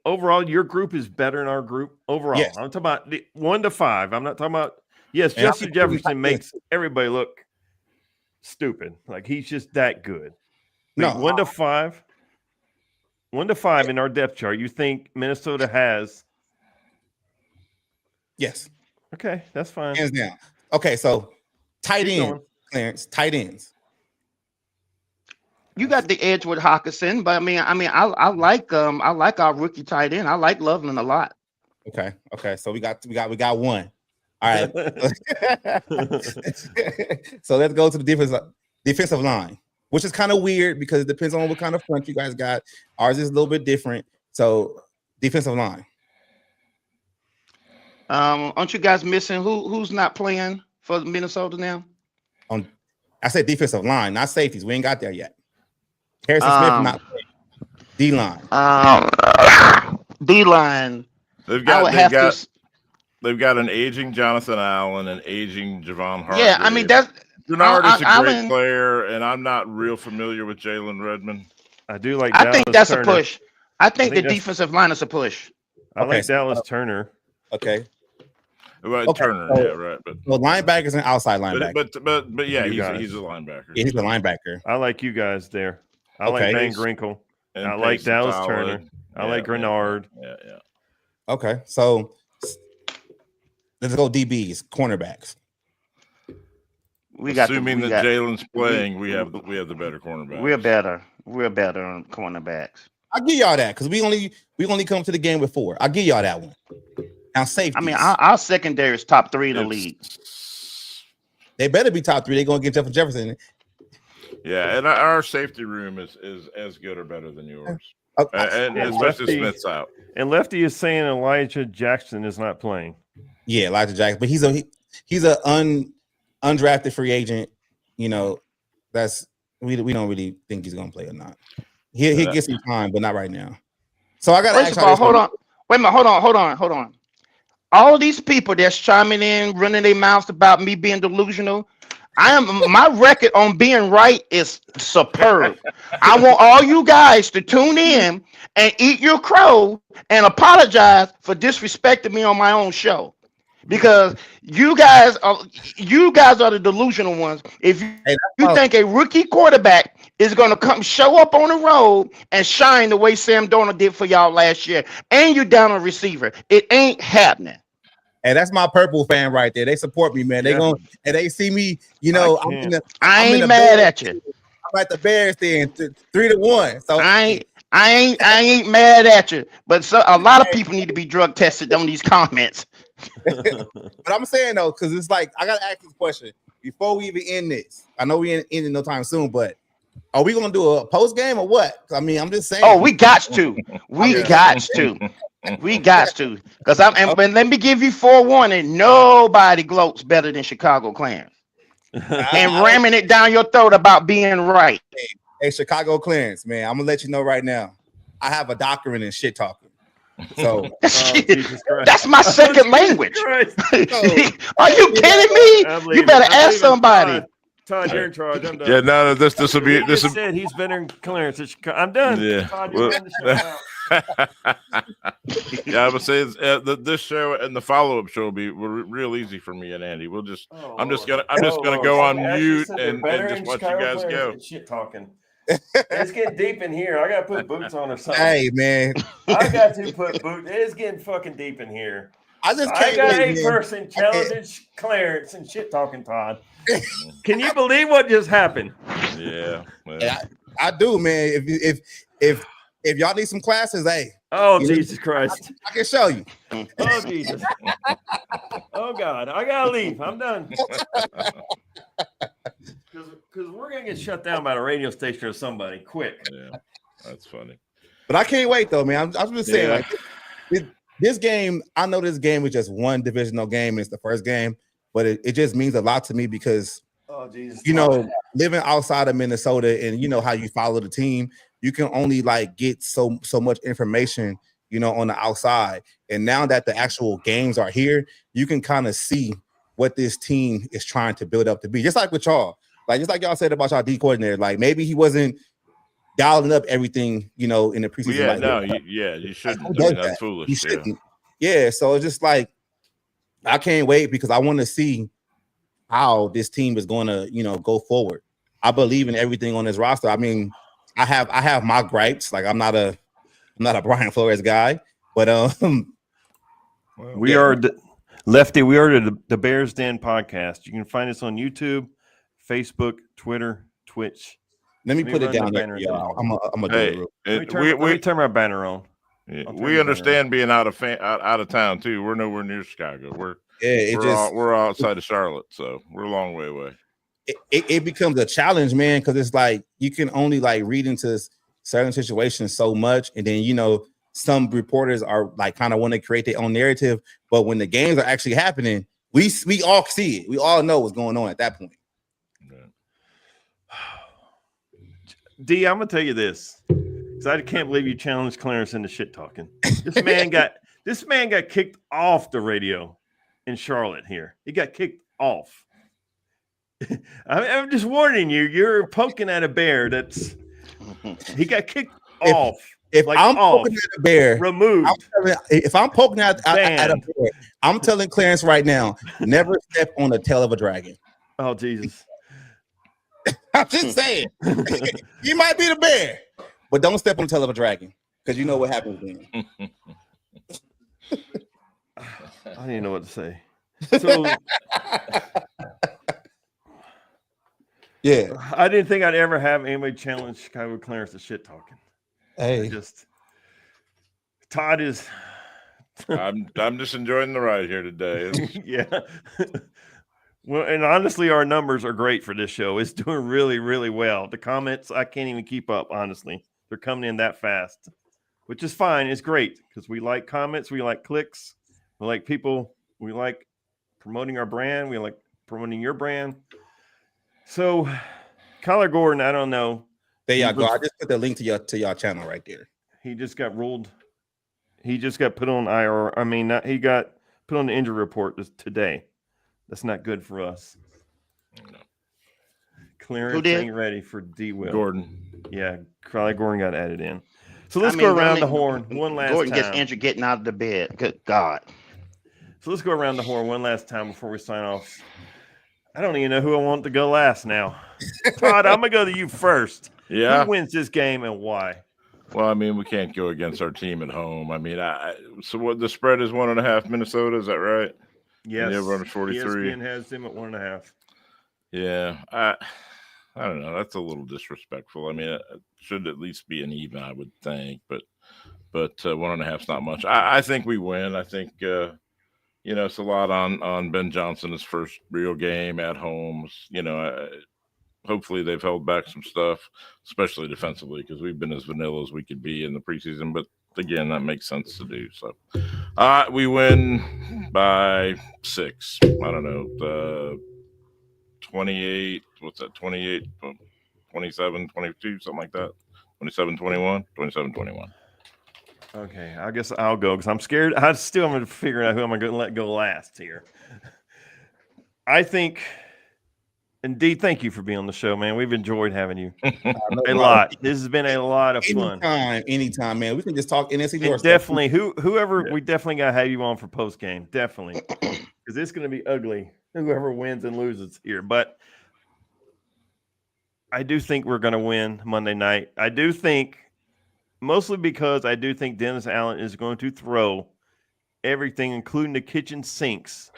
overall, your group is better than our group overall? Yes. I'm talking about 1 to 5. I'm not talking about, Justin Jefferson makes everybody look stupid. Like he's just that good. Like 1 to 5. 1 to 5 in our depth chart. You think Minnesota has? Yes. Okay, that's fine. Hands down. Okay, so tight end. Clarence, tight ends. You got the edge with Hawkinson, but I like our rookie tight end. I like Loveland a lot. Okay. So we got one. All right. So let's go to the defensive line, which is kind of weird because it depends on what kind of front you guys got. Ours is a little bit different. So defensive line. Aren't you guys missing who's not playing for Minnesota now? I said defensive line, not safeties. We ain't got there yet. Harrison Smith not playing. D-line. D-line. They've got an aging Jonathan Allen and aging Javon Hargrave. Yeah, I mean Bernard is a great player, and I'm not real familiar with Jalen Redmond. I do like. I think that's Turner. A push. I think the defensive line is a push. I like Dallas Turner. Okay. Well, Okay, Turner, so- yeah, right. But linebackers and outside linebackers. but yeah, You he's guys. a linebacker. Yeah, he's a linebacker. I like you guys there. I Okay. like Van Grinkle. And I like Pace is Dallas solid. Turner. I like Yeah, Grenard. Yeah. Okay, so let's go DBs, cornerbacks. Assuming that Jalen's playing, we have the better cornerback. We're better. We're better on cornerbacks. I'll give y'all that because we only come to the game with 4. I'll give y'all that one. Now safety. I mean, our secondary is top 3 in the league. They better be top 3. They're gonna get Justin Jefferson. Yeah, and our safety room is as good or better than yours. And especially Smith's out. And Lefty is saying Elijah Jackson is not playing. Yeah, Elijah Jackson, but he's a undrafted free agent. You know, that's we don't really think he's gonna play or not. He'll get some time, but not right now. So I got to First of all, hold on. Wait a minute. Hold on. All these people that's chiming in, running their mouths about me being delusional. My record on being right is superb. I want all you guys to tune in and eat your crow and apologize for disrespecting me on my own show. Because you guys are the delusional ones. If you think a rookie quarterback is going to come show up on the road and shine the way Sam Darnold did for y'all last year, and you're down a receiver, it ain't happening. Hey, that's my purple fan right there. They support me, man. They and they see me. You know, I ain't mad at you. I'm at the Bears thing 3-1. So I ain't mad at you. But a lot of people need to be drug tested on these comments. But I'm saying though, because it's like I gotta ask this question before we even end this. I know we ain't ending no time soon, but are we gonna do a post game or what? I mean, I'm just saying. Oh, we got to. We got to. Because and let me give you forewarning. Nobody gloats better than Chicago Clarence. And ramming it down your throat about being right. Hey, Chicago Clarence, man, I'm gonna let you know right now. I have a doctorate in shit talking. So that's my second language. Are you kidding me? You better ask somebody. Todd, you're in charge. I'm done. Yeah, no, this will be this. Said he's better than Clarence. I'm done. Yeah. Todd, you're running the show out. Yeah, I would say this show and the follow-up show will be real easy for me and Andy. I'm just gonna go on mute and just watch you guys go. Shit talking. It's getting deep in here. I gotta put boots on or something. Hey man, I got to put boots. It's getting fucking deep in here. I got 8% intelligence, Clarence, and shit talking Todd. Can you believe what just happened? Yeah, I do, man. If y'all need some classes, hey. Oh Jesus Christ! I can show you. Oh Jesus! Oh God! I gotta leave. I'm done. Because we're gonna get shut down by the radio station or somebody quick. Yeah, that's funny. But I can't wait though, man. I'm just saying, like this game. I know this game is just one divisional game. It's the first game, but it just means a lot to me because, you know, living outside of Minnesota and you know how you follow the team, you can only like get so much information, you know, on the outside. And now that the actual games are here, you can kind of see what this team is trying to build up to be. Just like with y'all. Like, just like y'all said about y'all D coordinator, like maybe he wasn't dialing up everything, you know, in the preseason. Yeah, you shouldn't. That's foolish. You shouldn't. Yeah, so it's just like I can't wait because I want to see how this team is going to, you know, go forward. I believe in everything on this roster. I mean, I have my gripes. Like I'm not a Brian Flores guy, but we are Lefty. We are the Bears Den podcast. You can find us on YouTube, Facebook, Twitter, Twitch. Let me put it down there, y'all. I'm gonna do it. Let me turn my banner on. Yeah, we understand being out of town too. We're nowhere near Chicago. We're outside of Charlotte, so we're a long way away. It becomes a challenge, man, because it's like you can only like read into certain situations so much, and then you know some reporters are like kind of want to create their own narrative, but when the games are actually happening, we all see it. We all know what's going on at that point. D, I'm gonna tell you this because I can't believe you challenged Clarence into shit talking. This man got kicked off the radio in Charlotte. Here, he got kicked off. I'm just warning you. You're poking at a bear. He got kicked off. If Like I'm off, poking at a bear, removed, if I'm poking at a banned. bear, I'm telling Clarence right now, never step on the tail of a dragon. Oh Jesus! I'm just saying, you might be the bear, but don't step on the tail of a dragon because you know what happens then. I don't even know what to say. So Yeah. I didn't think I'd ever have anybody challenge Chicago Clarence to shit talking. Hey, Todd is. I'm just enjoying the ride here today. Yeah. Well, and honestly, our numbers are great for this show. It's doing really, really well. The comments, I can't even keep up, honestly. They're coming in that fast, which is fine. It's great because we like comments. We like clicks. We like people. We like promoting our brand. We like promoting your brand. So, Kyler Gordon, I don't know. there you go. I just put the link to your channel right there. He just got ruled. He just got put on IR. I mean, he got put on the injury report today. That's not good for us. Clarence ain't ready for D. Will Gordon. Yeah, Kyler Gordon got added in. So let's go around the horn one last time. Gordon gets injured getting out of the bed. Good God. So let's go around the horn one last time before we sign off. I don't even know who I want to go last now. Todd, I'm going to go to you first. Yeah. Who wins this game and why? Well, I mean, we can't go against our team at home. I mean, so what the spread is 1.5 Minnesota, is that right? Yes. Yeah, we're 43. ESPN has them at 1.5. Yeah. I don't know. That's a little disrespectful. I mean, it should at least be an even, I would think, but 1.5 is not much. I think we win. I think, it's a lot on Ben Johnson, his first real game at home. Hopefully they've held back some stuff, especially defensively, because we've been as vanilla as we could be in the preseason. But again, that makes sense to do. So we win by 6. I don't know, 28. What's that? 28, 27, 22, something like that. 27, 21, 27, 21. Okay, I guess I'll go because I'm scared. I still am figuring out who I'm going to let go last here. I think. Indeed, thank you for being on the show, man. We've enjoyed having you a lot. This has been a lot of fun. Anytime, man. We can just talk NSC North. Definitely, whoever we definitely got to have you on for post game, definitely, because it's going to be ugly. Whoever wins and loses here, but I do think we're going to win Monday night. I do think, mostly because I do think Dennis Allen is going to throw everything, including the kitchen sinks,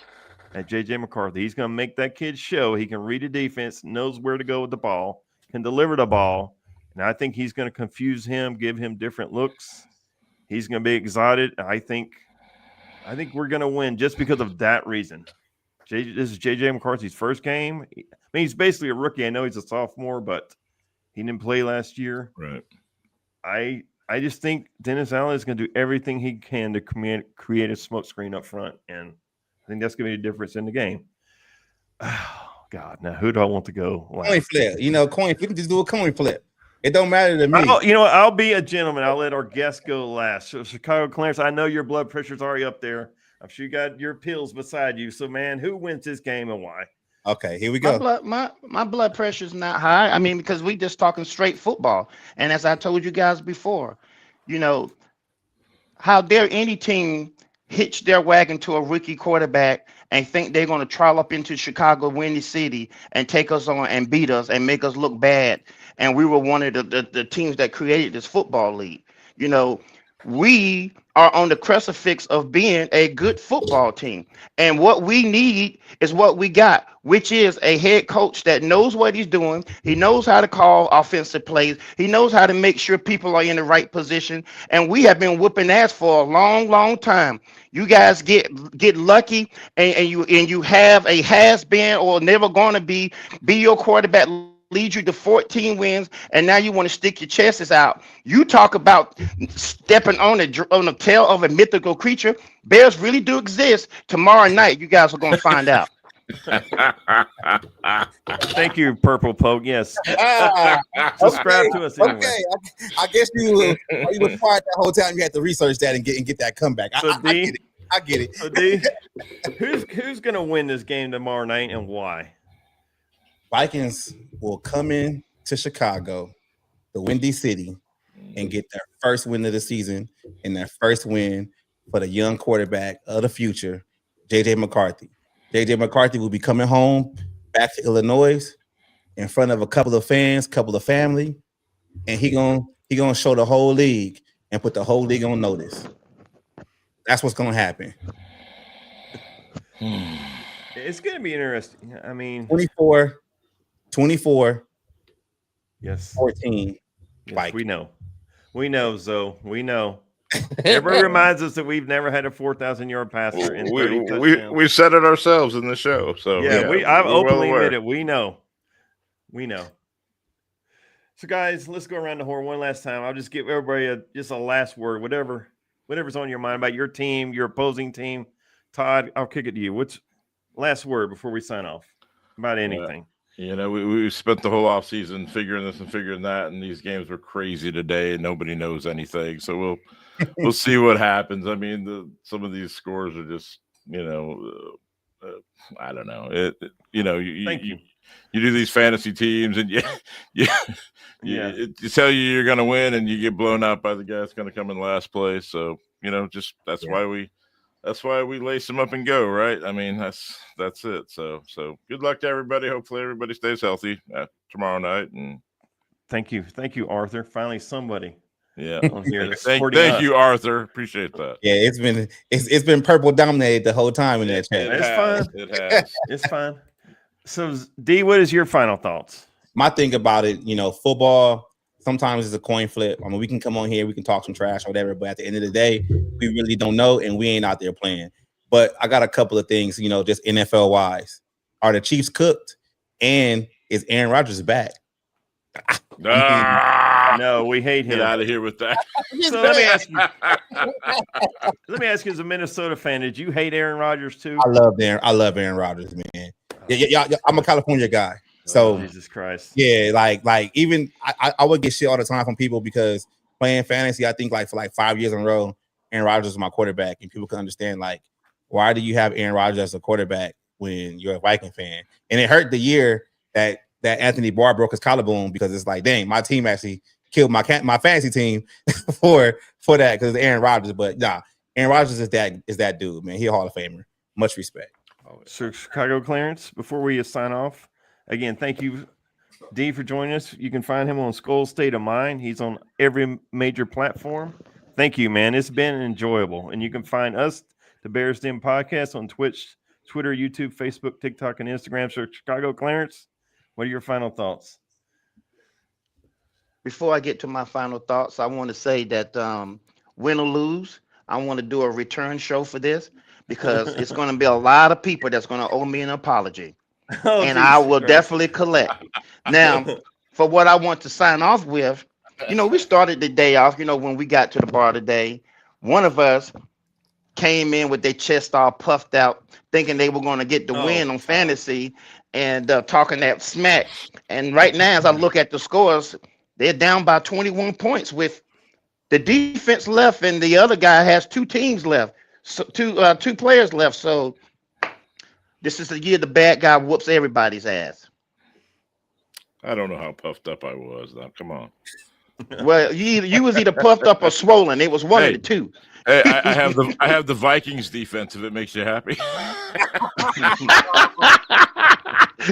at J.J. McCarthy. He's going to make that kid show he can read a defense, knows where to go with the ball, can deliver the ball. And I think he's going to confuse him, give him different looks. He's going to be excited. I think we're going to win just because of that reason. This is J.J. McCarthy's first game. I mean, he's basically a rookie. I know he's a sophomore, but he didn't play last year. Right. I just think Dennis Allen is going to do everything he can to create a smoke screen up front, and I think that's going to be the difference in the game. Oh, God. Now, who do I want to go last? Coin flip. We can just do a coin flip. It don't matter to me. I'll be a gentleman. I'll let our guest go last. So, Chicago Clarence, I know your blood pressure's already up there. I'm sure you got your pills beside you. So, man, who wins this game and why? Okay, here we go. My blood pressure's not high. I mean, because we just talking straight football. And as I told you guys before, how dare any team hitch their wagon to a rookie quarterback and think they're going to trollop into Chicago, Windy City, and take us on and beat us and make us look bad. And we were one of the teams that created this football league. We are on the crucifix of being a good football team. And what we need is what we got, which is a head coach that knows what he's doing. He knows how to call offensive plays. He knows how to make sure people are in the right position. And we have been whooping ass for a long, long time. You guys get lucky and you have a has-been or never going to be your quarterback, lead you to 14 wins, and now you want to stick your chests out. You talk about stepping on the tail of a mythical creature. Bears really do exist. Tomorrow night, you guys are going to find out. Thank you, Purple Poke. Yes. Subscribe to us anyway. Okay, I guess you was quiet that whole time. You had to research that and get that comeback. So I get it. So D, who's going to win this game tomorrow night and why? Vikings will come in to Chicago, the Windy City, and get their first win of the season and their first win for the young quarterback of the future, J.J. McCarthy. J.J. McCarthy will be coming home back to Illinois in front of a couple of fans, couple of family, and he gonna show the whole league and put the whole league on notice. That's what's gonna happen. It's going to be interesting. I mean, 24, yes, 14. yes, we know, Zoe. We know. Everybody reminds us that we've never had a 4,000-yard passer in 30 touchdowns. We said it ourselves in the show. So I've openly admitted we know. So, guys, let's go around the horn one last time. I'll just give everybody just a last word, whatever's on your mind about your team, your opposing team. Todd, I'll kick it to you. What's last word before we sign off about anything? We spent the whole offseason figuring this and figuring that, and these games were crazy today, and nobody knows anything. So we'll see what happens. I mean, some of these scores are just, I don't know. You do these fantasy teams, and you tell you're going to win, and you get blown out by the guy that's going to come in last place. So that's why we lace them up and go, right? I mean, that's it. So good luck to everybody. Hopefully everybody stays healthy tomorrow night. And thank you, Arthur. Finally, somebody. Yeah. Thank you, Arthur. Appreciate that. Yeah, it's been purple dominated the whole time in that chat. It's fine. It has. It's fine. So, D, what is your final thoughts? My thing about it, football sometimes it's a coin flip. I mean, we can come on here, we can talk some trash or whatever, but at the end of the day, we really don't know, and we ain't out there playing. But I got a couple of things, just NFL wise. Are the Chiefs cooked? And is Aaron Rodgers back? No, we hate him. Get out of here with that. So let me ask you, as a Minnesota fan, did you hate Aaron Rodgers too? I love Aaron Rodgers, man. Yeah, I'm a California guy. So Jesus Christ. Yeah, like even I would get shit all the time from people because playing fantasy, I think for 5 years in a row, Aaron Rodgers is my quarterback, and people can understand why do you have Aaron Rodgers as a quarterback when you're a Viking fan? And it hurt the year that Anthony Barr broke his collarbone because it's dang, my team actually killed my fantasy team for that because it's Aaron Rodgers. But nah, Aaron Rodgers is that dude, man. He's a Hall of Famer. Much respect. So Chicago Clarence, before we sign off, again, thank you, D, for joining us. You can find him on Skol State of Mind. He's on every major platform. Thank you, man. It's been enjoyable. And you can find us, the Bears Den Podcast, on Twitch, Twitter, YouTube, Facebook, TikTok, and Instagram. So Chicago Clarence, what are your final thoughts? Before I get to my final thoughts, I want to say that win or lose, I want to do a return show for this because it's going to be a lot of people that's going to owe me an apology. And I will definitely collect. Now, for what I want to sign off with, we started the day off, when we got to the bar today, one of us came in with their chest all puffed out, thinking they were going to get the win on fantasy and talking that smack. And right now, as I look at the scores, they're down by 21 points with the defense left, and the other guy has two teams left, so two players left. So this is the year the bad guy whoops everybody's ass. I don't know how puffed up I was. Now, come on. Well, you was either puffed up or swollen. It was one of the two. Hey, I have the Vikings defense. If it makes you happy.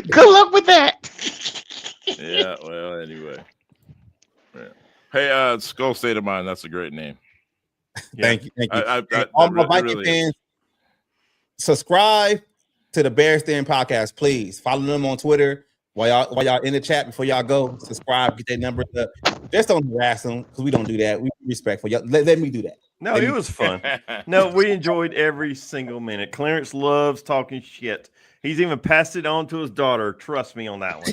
Good luck with that. Yeah. Well, anyway. Yeah. Hey, Skol State of Mind. That's a great name. Thank you. All my Viking fans, subscribe to the Bears Den Podcast, please. Follow them on Twitter while y'all in the chat before y'all go. Subscribe, get their numbers up. Just don't harass them because we don't do that. We respectful. Let me do that. No, it was fun. No, we enjoyed every single minute. Clarence loves talking shit. He's even passed it on to his daughter. Trust me on that one.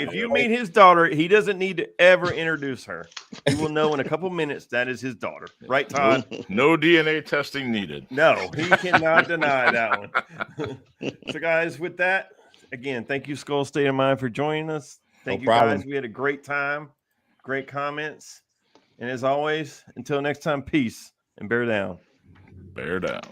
If you meet his daughter, he doesn't need to ever introduce her. You will know in a couple minutes that is his daughter. Right, Todd? No DNA testing needed. No, he cannot deny that one. So, guys, with that, again, thank you, Skol State of Mind, for joining us. Thank you, guys. We had a great time. Great comments. And as always, until next time, peace and bear down. Bear down.